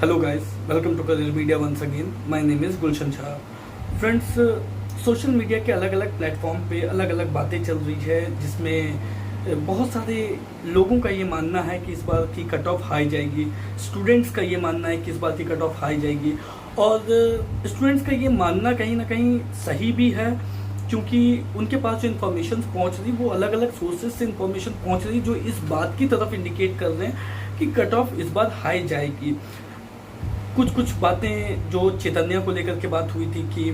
Hello guys, welcome to Career Media once again. My name is Gulshan Shah. Friends, social media के अलग अलग platform पे अलग अलग बातें चल रही है जिसमें बहुत सारे लोगों का ये मानना है कि इस बार की कट ऑफ हाई जाएगी, स्टूडेंट्स का ये मानना है कि इस बार की कट ऑफ हाई जाएगी और स्टूडेंट्स का ये मानना कहीं ना कहीं सही भी है क्योंकि उनके पास जो इन्फॉर्मेशन पहुंच रही वो अलग अलग सोर्सेज से इन्फॉर्मेशन पहुंच रही जो इस बात की तरफ इंडिकेट कर रहे हैं कि कट ऑफ इस बार हाई जाएगी। कुछ बातें जो चैतन्य को लेकर के बात हुई थी कि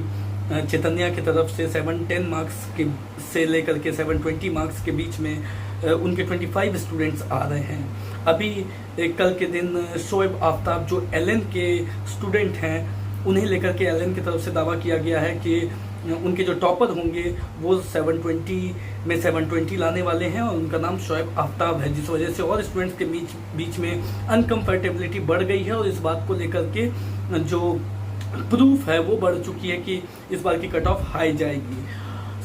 चैतन्य की तरफ से 710 मार्क्स के से लेकर के 720 मार्क्स के बीच में उनके 25 स्टूडेंट्स आ रहे हैं। अभी कल के दिन शोएब आफ्ताब जो एलएन के स्टूडेंट हैं उन्हें लेकर के एलएन की तरफ से दावा किया गया है कि उनके जो टॉपर होंगे वो 720 में 720 लाने वाले हैं और उनका नाम शोएब आफ्ताब है, जिस वजह से और स्टूडेंट्स के बीच में अनकम्फर्टेबिलिटी बढ़ गई है और इस बात को लेकर के जो प्रूफ है वो बढ़ चुकी है कि इस बार की कट ऑफ हाई जाएगी।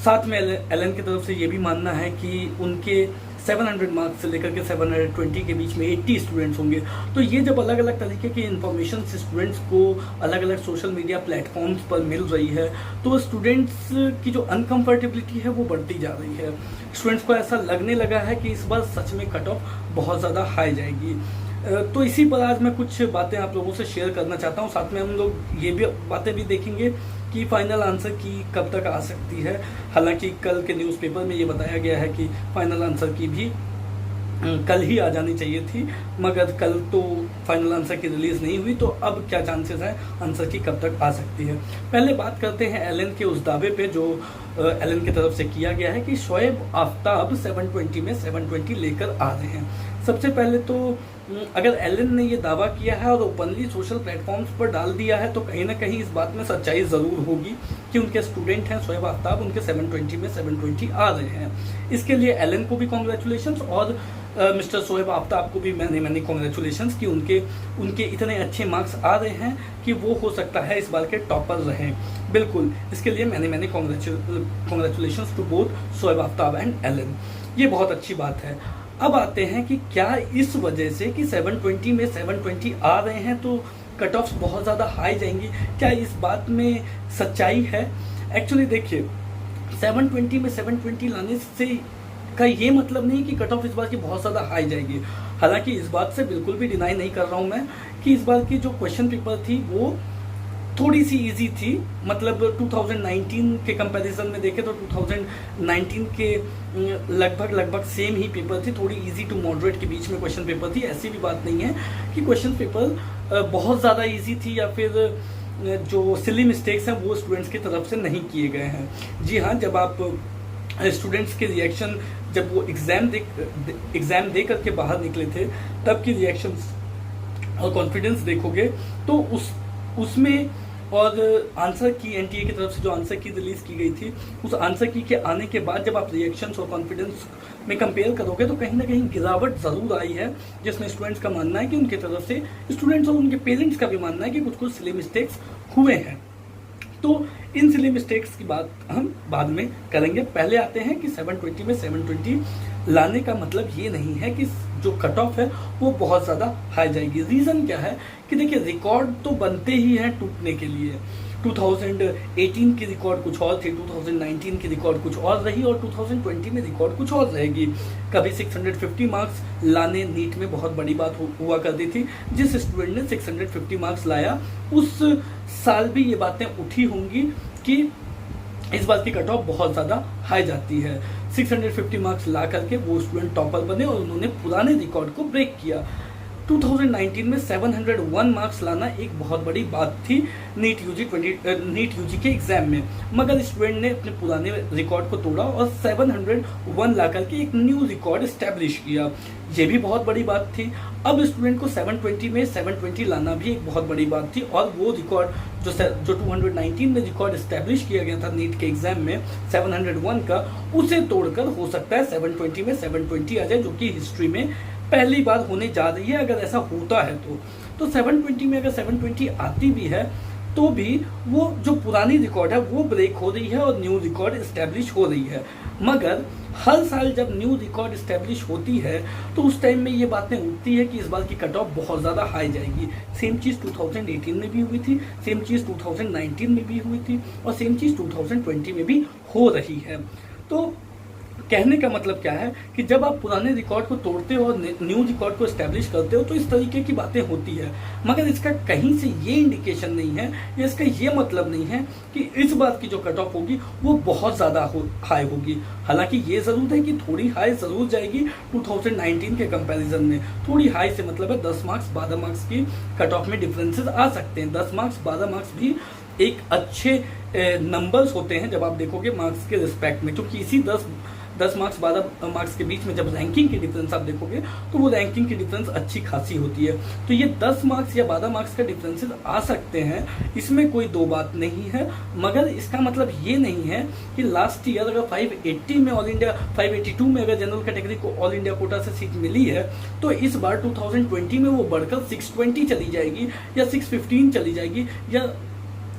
साथ में एलएन की तरफ से ये भी मानना है कि उनके 700 मार्क्स से लेकर के 720 के बीच में 80 स्टूडेंट्स होंगे। तो ये जब अलग अलग तरीके की इन्फॉर्मेशन स्टूडेंट्स को अलग अलग सोशल मीडिया प्लेटफॉर्म्स पर मिल रही है तो स्टूडेंट्स की जो अनकम्फर्टेबिलिटी है वो बढ़ती जा रही है। स्टूडेंट्स को ऐसा लगने लगा है कि इस बार सच में कट ऑफ बहुत ज़्यादा हाई जाएगी। तो इसी पर आज मैं कुछ बातें आप लोगों से शेयर करना चाहता हूँ। साथ में हम लोग ये भी बातें भी देखेंगे कि फाइनल आंसर की कब तक आ सकती है। हालांकि कल के न्यूज़पेपर में ये बताया गया है कि फाइनल आंसर की भी कल ही आ जानी चाहिए थी, मगर कल तो फाइनल आंसर की रिलीज़ नहीं हुई। तो अब क्या चांसेस है आंसर की कब तक आ सकती है। पहले बात करते हैं एलएन के उस दावे पे जो एलएन की तरफ से किया गया है कि शोएब आफ्ताब 720 में 720 लेकर आ रहे हैं। सबसे पहले तो अगर एलएन ने ये दावा किया है और ओपनली सोशल प्लेटफॉर्म्स पर डाल दिया है तो कहीं ना कहीं इस बात में सच्चाई ज़रूर होगी कि उनके स्टूडेंट हैं शोएब आफ्ताब, उनके 720 में 720 आ रहे हैं। इसके लिए एलएन को भी कॉन्ग्रेचुलेशंस और मिस्टर शोएब आफ्ताब को भी मैंने कॉन्ग्रेचुलेशंस कि उनके इतने अच्छे मार्क्स आ रहे हैं कि वो हो सकता है इस बार के टॉपर रहें। बिल्कुल, इसके लिए मैंने congratulations to both Shoaib Aftab and L. N बहुत अच्छी बात है। अब आते हैं कि क्या इस वजह से कि 720 में 720 आ रहे हैं तो कट ऑफ्स बहुत ज़्यादा हाई जाएंगी, क्या इस बात में सच्चाई है? एक्चुअली देखिए, 720 में 720 लाने से का ये मतलब नहीं कि कट ऑफ इस बार की बहुत ज़्यादा हाई जाएगी। हालांकि इस बात से बिल्कुल भी डिनाई नहीं कर रहा हूँ मैं कि इस बार की जो क्वेश्चन पेपर थी वो थोड़ी सी इजी थी। मतलब 2019 के कंपैरिजन में देखें तो 2019 के लगभग सेम ही पेपर थी, थोड़ी इजी टू मॉडरेट के बीच में क्वेश्चन पेपर थी। ऐसी भी बात नहीं है कि क्वेश्चन पेपर बहुत ज़्यादा इजी थी या फिर जो सिली मिस्टेक्स हैं वो स्टूडेंट्स की तरफ से नहीं किए गए हैं। जी हाँ, जब आप स्टूडेंट्स के रिएक्शन जब वो एग्ज़ाम दे करके बाहर निकले थे तब की रिएक्शंस और कॉन्फिडेंस देखोगे तो उसमें और आंसर की एनटीए की तरफ से जो आंसर की रिलीज की गई थी उस आंसर की के आने के बाद जब आप रिएक्शंस और कॉन्फिडेंस में कंपेयर करोगे तो कहीं ना कहीं गिरावट ज़रूर आई है, जिसमें स्टूडेंट्स का मानना है कि उनकी तरफ से स्टूडेंट्स और उनके पेरेंट्स का भी मानना है कि कुछ सिली मिस्टेक्स हुए हैं। तो इन सिली मिस्टेक्स की बात हम बाद में करेंगे। पहले आते हैं कि 720 में 720 लाने का मतलब ये नहीं है कि जो कट ऑफ है वो बहुत ज़्यादा हाई जाएगी। रीज़न क्या है कि देखिए, रिकॉर्ड तो बनते ही हैं टूटने के लिए। 2018 की रिकॉर्ड कुछ और थी, 2019 की रिकॉर्ड कुछ और रही और 2020 में रिकॉर्ड कुछ और रहेगी। कभी 650 मार्क्स लाने नीट में बहुत बड़ी बात हुआ करती थी। जिस स्टूडेंट ने 650 मार्क्स लाया उस साल भी ये बातें उठी होंगी कि इस बात की कट ऑफ बहुत ज़्यादा हाई जाती है। 650 मार्क्स ला करके वो स्टूडेंट टॉपर बने और उन्होंने पुराने रिकॉर्ड को ब्रेक किया। 2019 में 701 मार्क्स लाना एक बहुत बड़ी बात थी नीट यूजी के एग्जाम में, मगर स्टूडेंट ने अपने पुराने रिकॉर्ड को तोड़ा और 701 ला करके एक न्यू रिकॉर्ड इस्टेब्लिश किया। ये भी बहुत बड़ी बात थी। अब स्टूडेंट को 720 में 720 लाना भी एक बहुत बड़ी बात थी और वो रिकॉर्ड जो 219 में रिकॉर्ड इस्टेब्लिश किया गया था नीट के एग्जाम में 701 का, उसे तोड़कर हो सकता है 720 में 720 आ जाए, जो कि हिस्ट्री में पहली बार होने जा रही है। अगर ऐसा होता है तो 720 में अगर 720 आती भी है तो भी वो जो पुरानी रिकॉर्ड है वो ब्रेक हो रही है और न्यू रिकॉर्ड इस्टेब्लिश हो रही है। मगर हर साल जब न्यू रिकॉर्ड इस्टेब्लिश होती है तो उस टाइम में ये बातें उठती है कि इस बार की कट ऑफ बहुत ज़्यादा हाई जाएगी। सेम चीज़ 2018 में भी हुई थी, सेम चीज़ 2019 में भी हुई थी और सेम चीज़ 2020 में भी हो रही है। तो कहने का मतलब क्या है कि जब आप पुराने रिकॉर्ड को तोड़ते हो और न्यू रिकॉर्ड को एस्टेब्लिश करते हो तो इस तरीके की बातें होती है। मगर इसका कहीं से ये इंडिकेशन नहीं है या इसका ये मतलब नहीं है कि इस बात की जो कट ऑफ होगी वो बहुत ज़्यादा हाई होगी। हालांकि ये ज़रूर है कि थोड़ी हाई ज़रूर जाएगी 2019 के कंपैरिजन में। थोड़ी हाई से मतलब है 10 मार्क्स 12 मार्क्स की कट ऑफ में डिफरेंसेस आ सकते हैं। 10 मार्क्स 12 मार्क्स भी एक अच्छे नंबर्स होते हैं जब आप देखोगे मार्क्स के रिस्पेक्ट में, क्योंकि इसी 10 मार्क्स 12 मार्क्स के बीच में जब रैंकिंग की डिफरेंस आप देखोगे तो वो रैंकिंग की डिफरेंस अच्छी खासी होती है। तो ये 10 मार्क्स या 12 मार्क्स का डिफरेंसेस आ सकते हैं, इसमें कोई दो बात नहीं है। मगर इसका मतलब ये नहीं है कि लास्ट ईयर अगर 580 में ऑल इंडिया 582 में अगर जनरल कैटेगरी को ऑल इंडिया कोटा से सीट मिली है तो इस बार 2020 में वो बढ़कर 620 चली जाएगी या 615 चली जाएगी या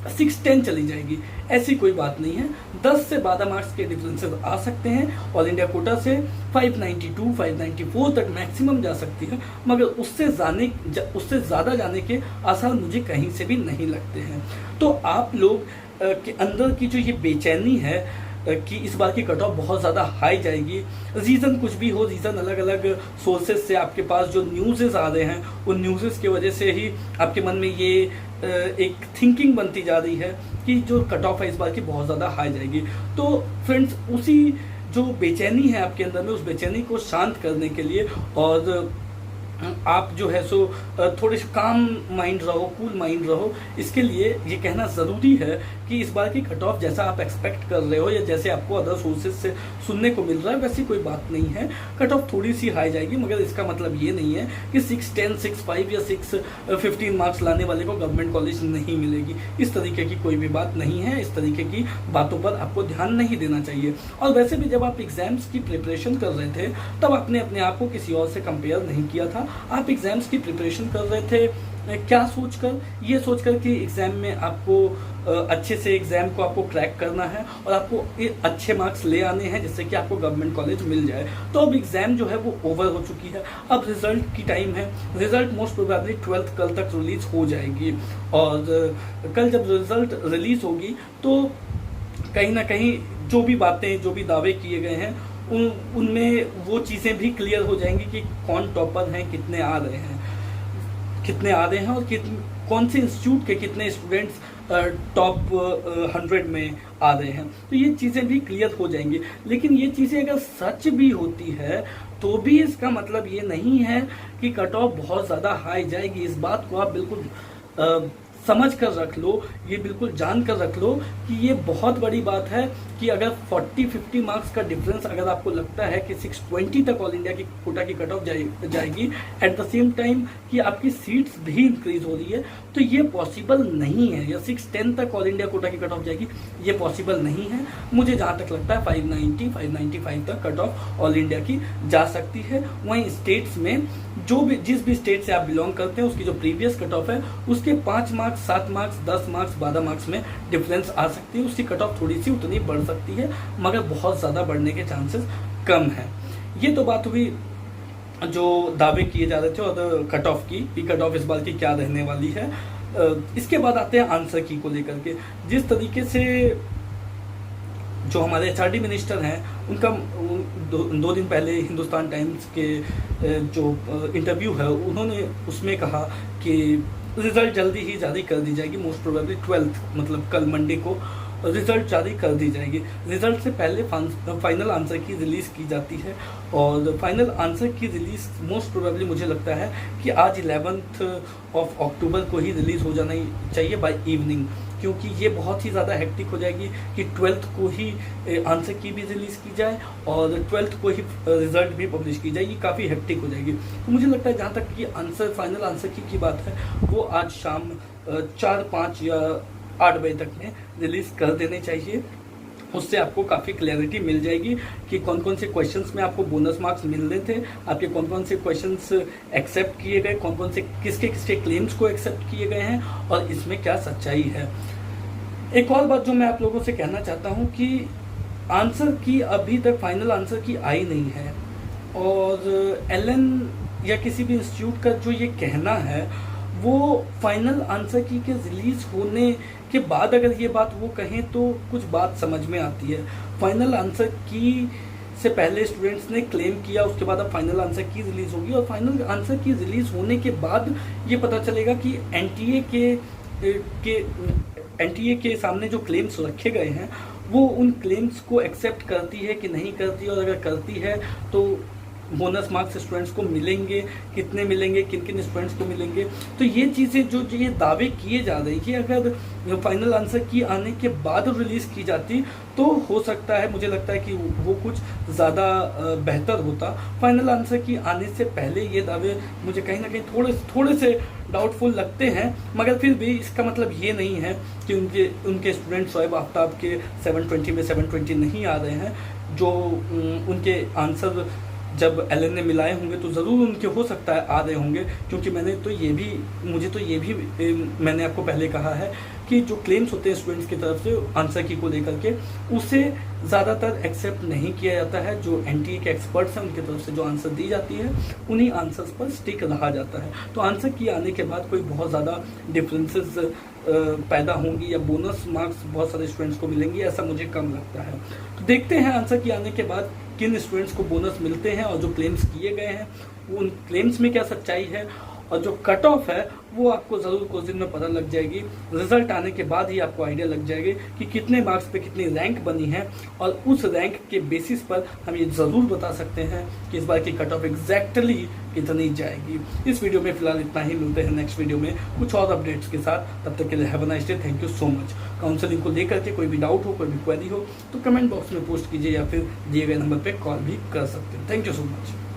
610 चली जाएगी, ऐसी कोई बात नहीं है। 10 से 12 मार्क्स के डिफरेंसेस आ सकते हैं। ऑल इंडिया कोटा से 592 594 तक मैक्सिमम जा सकती है, मगर उससे ज़्यादा जाने के आसार मुझे कहीं से भी नहीं लगते हैं। तो आप लोग के अंदर की जो ये बेचैनी है कि इस बार की कट ऑफ बहुत ज़्यादा हाई जाएगी, रीज़न कुछ भी हो, रीज़न अलग अलग सोर्सेज से आपके पास जो न्यूज़ेस आ रहे हैं उन न्यूज़ेस की वजह से ही आपके मन में ये एक थिंकिंग बनती जा रही है कि जो कट ऑफ है इस बार की बहुत ज़्यादा हाई जाएगी। तो फ्रेंड्स, उसी जो बेचैनी है आपके अंदर में, उस बेचैनी को शांत करने के लिए और आप जो है सो थोड़े से काम माइंड रहो, कूल माइंड रहो, इसके लिए ये कहना ज़रूरी है कि इस बार की कट ऑफ जैसा आप एक्सपेक्ट कर रहे हो या जैसे आपको अदर सोर्सेज से सुनने को मिल रहा है वैसी कोई बात नहीं है। कट ऑफ थोड़ी सी हाई जाएगी, मगर इसका मतलब ये नहीं है कि 610 6.5 या 615 मार्क्स लाने वाले को गवर्नमेंट कॉलेज नहीं मिलेगी। इस तरीके की कोई भी बात नहीं है, इस तरीके की बातों पर आपको ध्यान नहीं देना चाहिए। और वैसे भी जब आप एग्जाम्स की प्रिपरेशन कर रहे थे तब आपने अपने आप को किसी और से कंपेयर नहीं किया था। आप एग्जाम्स की प्रिपरेशन कर रहे थे क्या सोचकर? ये सोचकर कि एग्जाम में आपको अच्छे से एग्जाम को आपको क्रैक करना है और आपको अच्छे मार्क्स ले आने हैं जिससे कि आपको गवर्नमेंट कॉलेज मिल जाए। तो अब एग्जाम जो है वो ओवर हो चुकी है, अब रिजल्ट की टाइम है। रिजल्ट मोस्ट प्रोबेबली 12th कल तक रिलीज हो जाएगी और कल जब रिजल्ट रिलीज होगी तो कहीं ना कहीं जो भी बातें, जो भी दावे किए गए हैं उनमें वो चीज़ें भी क्लियर हो जाएंगी कि कौन टॉपर हैं, कितने आ रहे हैं और कौन से इंस्टीट्यूट के कितने स्टूडेंट्स टॉप 100 में आ रहे हैं। तो ये चीज़ें भी क्लियर हो जाएंगी। लेकिन ये चीज़ें अगर सच भी होती है तो भी इसका मतलब ये नहीं है कि कट ऑफ बहुत ज़्यादा हाई जाएगी। इस बात को आप बिल्कुल समझ कर रख लो, ये बिल्कुल जान कर रख लो कि ये बहुत बड़ी बात है कि अगर 40-50 मार्क्स का डिफरेंस अगर आपको लगता है कि 620 तक ऑल इंडिया की कोटा की कट ऑफ जाएगी, एट द सेम टाइम कि आपकी सीट्स भी इंक्रीज हो रही है, तो ये पॉसिबल नहीं है। या 610 तक ऑल इंडिया कोटा की कट ऑफ जाएगी, ये पॉसिबल नहीं है। मुझे जहाँ तक लगता है 590-595 तक कट ऑफ ऑल इंडिया की जा सकती है। वहीं स्टेट्स में जिस भी स्टेट से आप बिलोंग करते हैं उसकी जो प्रीवियस कट ऑफ है उसके 5 मार्क्स 7 मार्क्स 10 मार्क्स 12 मार्क्स में डिफरेंस आ सकती है। उसकी कट ऑफ थोड़ी सी उतनी बढ़ सकती है, मगर बहुत ज़्यादा बढ़ने के चांसेस कम हैं। ये तो बात हुई जो दावे किए जा रहे थे और कट ऑफ की कट ऑफ इस बार की क्या रहने वाली है। इसके बाद आते हैं आंसर की को लेकर के। जिस तरीके से जो हमारे HRD मिनिस्टर हैं उनका दो दिन पहले हिंदुस्तान टाइम्स के जो इंटरव्यू है उन्होंने उसमें कहा कि रिजल्ट जल्दी ही जारी कर दी जाएगी, मोस्ट प्रोबेबली 12th मतलब कल मंडे को रिजल्ट जारी कर दी जाएगी। रिजल्ट से पहले फाइनल आंसर की रिलीज़ की जाती है और फाइनल आंसर की रिलीज़ मोस्ट प्रोबेबली मुझे लगता है कि आज 11th ऑफ अक्टूबर को ही रिलीज़ हो जाना चाहिए बाय इवनिंग, क्योंकि ये बहुत ही ज़्यादा हेक्टिक हो जाएगी कि 12th को ही आंसर की भी रिलीज़ की जाए और 12th को ही रिज़ल्ट भी पब्लिश की जाए। ये काफ़ी हेक्टिक हो जाएगी। तो मुझे लगता है जहाँ तक कि फाइनल आंसर की बात है वो आज शाम 4, 5 या 8 बजे तक में रिलीज़ कर देने चाहिए। उससे आपको काफ़ी क्लैरिटी मिल जाएगी कि कौन कौन से क्वेश्चंस में आपको बोनस मार्क्स मिलने थे, आपके कौन कौन से क्वेश्चंस एक्सेप्ट किए गए, कौन कौन से किसके किसके क्लेम्स को एक्सेप्ट किए गए हैं और इसमें क्या सच्चाई है। एक और बात जो मैं आप लोगों से कहना चाहता हूँ कि आंसर की अभी तक फाइनल आंसर की आई नहीं है, और एलन या किसी भी इंस्टीट्यूट का जो ये कहना है वो फाइनल आंसर की के रिलीज होने के बाद अगर ये बात वो कहें तो कुछ बात समझ में आती है। फाइनल आंसर की से पहले स्टूडेंट्स ने क्लेम किया, उसके बाद अब फाइनल आंसर की रिलीज होगी, और फाइनल आंसर की रिलीज होने के बाद ये पता चलेगा कि एनटीए के सामने जो क्लेम्स रखे गए हैं वो उन क्लेम्स को एक्सेप्ट करती है कि नहीं करती, और अगर करती है तो बोनस मार्क्स स्टूडेंट्स को मिलेंगे, कितने मिलेंगे, किन किन स्टूडेंट्स को मिलेंगे। तो ये चीज़ें जो ये दावे किए जा रहे हैं कि अगर फाइनल आंसर की आने के बाद रिलीज़ की जाती तो हो सकता है, मुझे लगता है कि वो कुछ ज़्यादा बेहतर होता। फाइनल आंसर की आने से पहले ये दावे मुझे कहीं ना कहीं थोड़े से डाउटफुल लगते हैं, मगर फिर भी इसका मतलब ये नहीं है कि उनके स्टूडेंट शोएब आफ्ताब के 720 में 720 नहीं आ रहे हैं। जो उनके आंसर जब एलन ने मिलाए होंगे तो ज़रूर उनके हो सकता है आ रहे होंगे, क्योंकि मैंने आपको पहले कहा है कि जो क्लेम्स होते हैं स्टूडेंट्स की तरफ से आंसर की को लेकर के, उसे ज़्यादातर एक्सेप्ट नहीं किया जाता है। जो एनटीए के एक्सपर्ट्स हैं उनकी तरफ से जो आंसर दी जाती है उन्हीं आंसर्स पर स्टिक रहा जाता है। तो आंसर की आने के बाद कोई बहुत ज़्यादा डिफरेंसेस पैदा होंगी या बोनस मार्क्स बहुत सारे स्टूडेंट्स को मिलेंगी, ऐसा मुझे कम लगता है। तो देखते हैं आंसर की आने के बाद किन स्टूडेंट्स को बोनस मिलते हैं, और जो क्लेम्स किए गए हैं उन क्लेम्स में क्या सच्चाई है, और जो कट ऑफ है वो आपको ज़रूर कुछ दिन में पता लग जाएगी। रिजल्ट आने के बाद ही आपको आइडिया लग जाएगी कि कितने मार्क्स पे कितनी रैंक बनी है, और उस रैंक के बेसिस पर हम ये ज़रूर बता सकते हैं कि इस बार की कट ऑफ एग्जैक्टली कितनी जाएगी। इस वीडियो में फिलहाल इतना ही, मिलते हैं नेक्स्ट वीडियो में कुछ और अपडेट्स के साथ। तब तक के लिए have a nice day, thank you so much. Counselling को लेकर के कोई भी डाउट हो, कोई भी क्वेरी हो तो कमेंट बॉक्स में पोस्ट कीजिए या फिर दिए गए नंबर पर कॉल भी कर सकते हैं। Thank you so much.